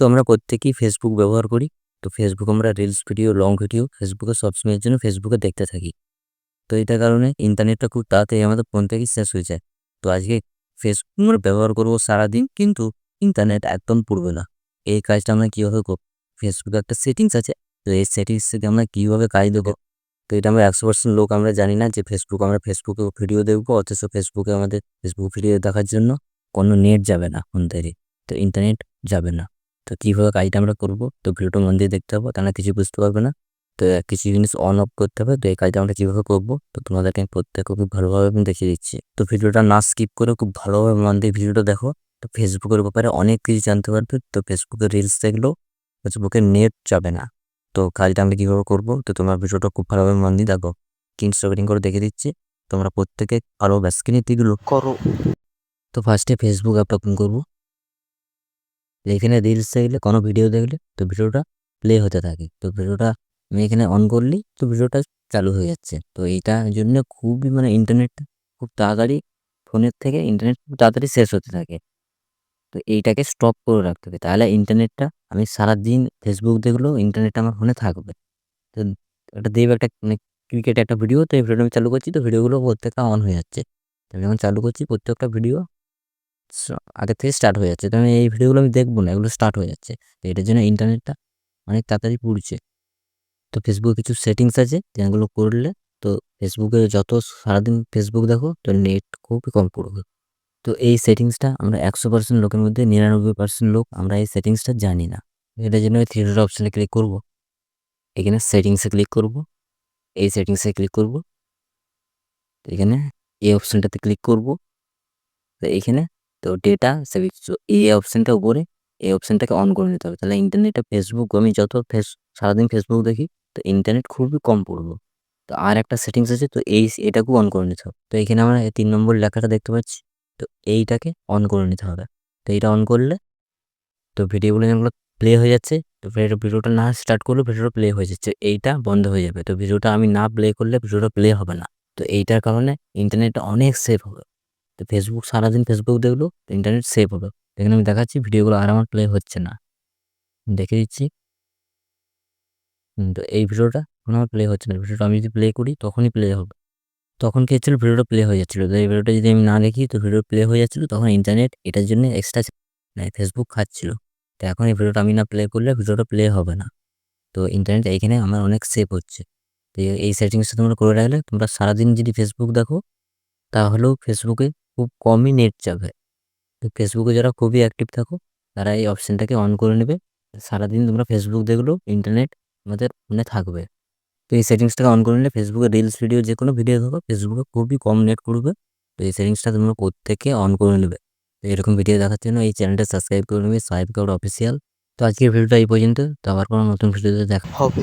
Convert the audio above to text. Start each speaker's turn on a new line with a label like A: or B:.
A: তো আমরা প্রত্যেকেই ফেসবুক ব্যবহার করি। তো ফেসবুক আমরা রিলস ভিডিও, লং ভিডিও ফেসবুকে সবসময়ের জন্য ফেসবুকে দেখতে থাকি। তো এটার কারণে ইন্টারনেটটা খুব তাড়াতাড়ি আমাদের ফোন থেকে শেষ হয়ে যায়। তো আজকে ফেসবুক আমরা ব্যবহার করবো সারাদিন, কিন্তু ইন্টারনেট একদম পুড়বে না। এই কাজটা আমরা কীভাবে করব? ফেসবুকে একটা সেটিংস আছে। তো এই সেটিংস থেকে আমরা কীভাবে কাজ দেবো? তো এটা আমরা 100% লোক আমরা জানি না যে আমরা ফেসবুকে ভিডিও দেখবো, অথচ ফেসবুকে আমাদের ফেসবুক ভিডিও দেখার জন্য কোনো নেট যাবে না ফোন থেকে। তো ইন্টারনেট যাবে না। তো কীভাবে কাজটা আমরা করবো? তো ভিডিওটা মন দিয়ে দেখতে হবে, তাহলে কিছু বুঝতে পারবে না। তো কিছু জিনিস অন অফ করতে হবে। তো এই কাজটা আমরা কীভাবে করবো? তো তোমাদেরকে আমি প্রত্যেককে খুব ভালোভাবে আমি দেখিয়ে দিচ্ছি। তো ভিডিওটা না স্কিপ করে খুব ভালোভাবে মন দিয়ে ভিডিওটা দেখো। তো ফেসবুকের ব্যাপারে অনেক কিছু জানতে পারবে। তো ফেসবুকে রিলস দেখলেও ফেসবুকে নেট যাবে না। তো কাজটা আমরা কীভাবে করবো? তো তোমরা ভিডিওটা খুব ভালোভাবে মন দিয়ে দেখো। স্ক্রিন করে দেখে দিচ্ছি। তোমরা প্রত্যেকে ভালো স্ক্রিনের দিকে লক্ষ্য করো। তো ফার্স্টে ফেসবুক অ্যাপটা ওপেন করবো। এখানে রিলস দেখলে, কোনো ভিডিও দেখলে তো ভিডিওটা প্লে হতে থাকে। তো ভিডিওটা আমি এখানে অন করলেই তো ভিডিওটা চালু হয়ে যাচ্ছে। তো এইটার জন্য খুবই ইন্টারনেটটা খুব তাড়াতাড়ি, ফোনের থেকে ইন্টারনেট খুব তাড়াতাড়ি শেষ হতে থাকে। তো এইটাকে স্টপ করে রাখতে হবে, তাহলে ইন্টারনেটটা আমি সারাদিন ফেসবুক দেখলেও ইন্টারনেটটা আমার ফোনে থাকবে। তো একটা দেব একটা ক্রিকেট একটা ভিডিও, তো এই ভিডিওটা আমি চালু করছি, তো ভিডিওগুলো প্রত্যেকটা অন হয়ে যাচ্ছে। তো আমি যখন চালু করছি প্রত্যেকটা ভিডিও আগে থেকে স্টার্ট হয়ে যাচ্ছে। তো আমি এই ভিডিওগুলো আমি দেখবো না, এগুলো স্টার্ট হয়ে যাচ্ছে। তো এটার জন্য ইন্টারনেটটা অনেক তাড়াতাড়ি পুড়ছে। তো ফেসবুকে কিছু সেটিংস আছে, যেগুলো করলে তো ফেসবুকে যত সারাদিন ফেসবুক দেখো তো নেট খুবই কম পড়বে। তো এই সেটিংসটা আমরা 100% লোকের মধ্যে 99% লোক আমরা এই সেটিংসটা জানি না। এটার জন্য থ্রি ডট অপশানে ক্লিক করব। এখানে সেটিংসে ক্লিক করব। এই সেটিংসে ক্লিক করব। এখানে এই অপশানটাতে ক্লিক করব। তো এইখানে তো ডেটা সেভিংস, এই অপশানটা উপরে, এই অপশানটাকে অন করে নিতে হবে। তাহলে ইন্টারনেটে ফেসবুক আমি যত সারাদিন ফেসবুক দেখি তো ইন্টারনেট খুবই কম পড়বে। তো আর একটা সেটিংস আছে, তো এটাকেও অন করে নিতে হবে। তো এখানে আমরা 3 নম্বর লেখাটা দেখতে পাচ্ছি, তো এইটাকে অন করে নিতে হবে। তো এইটা অন করলে তো ভিডিওগুলো যেগুলো প্লে হয়ে যাচ্ছে, তো ভিডিওটা না স্টার্ট করলে ভিডিওটা প্লে হয়ে যাচ্ছে, এইটা বন্ধ হয়ে যাবে। তো ভিডিওটা আমি না প্লে করলে ভিডিওটা প্লে হবে না। তো এইটার কারণে ইন্টারনেটটা অনেক সেভ হবে। তো ফেসবুক সারাদিন ফেসবুক দেখলেও ইন্টারনেট সেভ হবে। এখানে আমি দেখাচ্ছি ভিডিওগুলো আর আমার প্লে হচ্ছে না, দেখে দিচ্ছি। তো এই ভিডিওটা এখন আমার প্লে হচ্ছে না। ভিডিওটা আমি যদি প্লে করি তখনই প্লে হবে। তখন কি হচ্ছিলো, ভিডিওটা প্লে হয়ে যাচ্ছিলো। তো এই ভিডিওটা যদি আমি না দেখি তো ভিডিও প্লে হয়ে যাচ্ছিলো, তখন ইন্টারনেট এটার জন্য এক্সট্রা ফেসবুক খাচ্ছিল। তো এখন এই ভিডিওটা আমি না প্লে করলে ভিডিওটা প্লে হবে না। তো ইন্টারনেট এইখানে আমার অনেক সেভ হচ্ছে। তো এই সেটিংসটা তোমরা করে রাখলে তোমরা সারাদিন যদি ফেসবুক দেখো তাহলেও ফেসবুকে খুব কমই নেট যাবে। তো ফেসবুকে যারা খুবই অ্যাক্টিভ থাকো তারা এই অপশানটাকে অন করে নেবে। সারাদিন তোমরা ফেসবুক দেখলেও ইন্টারনেট আমাদের ফোনে থাকবে। তো এই সেটিংসটাকে অন করে নিলে ফেসবুকে রিলস ভিডিও, যে কোনো ভিডিও দেখো ফেসবুকে খুবই কম নেট পড়বে। তো এই সেটিংসটা তোমরা প্রত্যেকে অন করে নেবে। তো এরকম ভিডিও দেখার জন্য এই চ্যানেলটা সাবস্ক্রাইব করে নেবে, সাহেব কাউর অফিসিয়াল। তো আজকের ভিডিওটা এই পর্যন্ত। তো আবার কোনো নতুন ভিডিওতে দেখা হবে।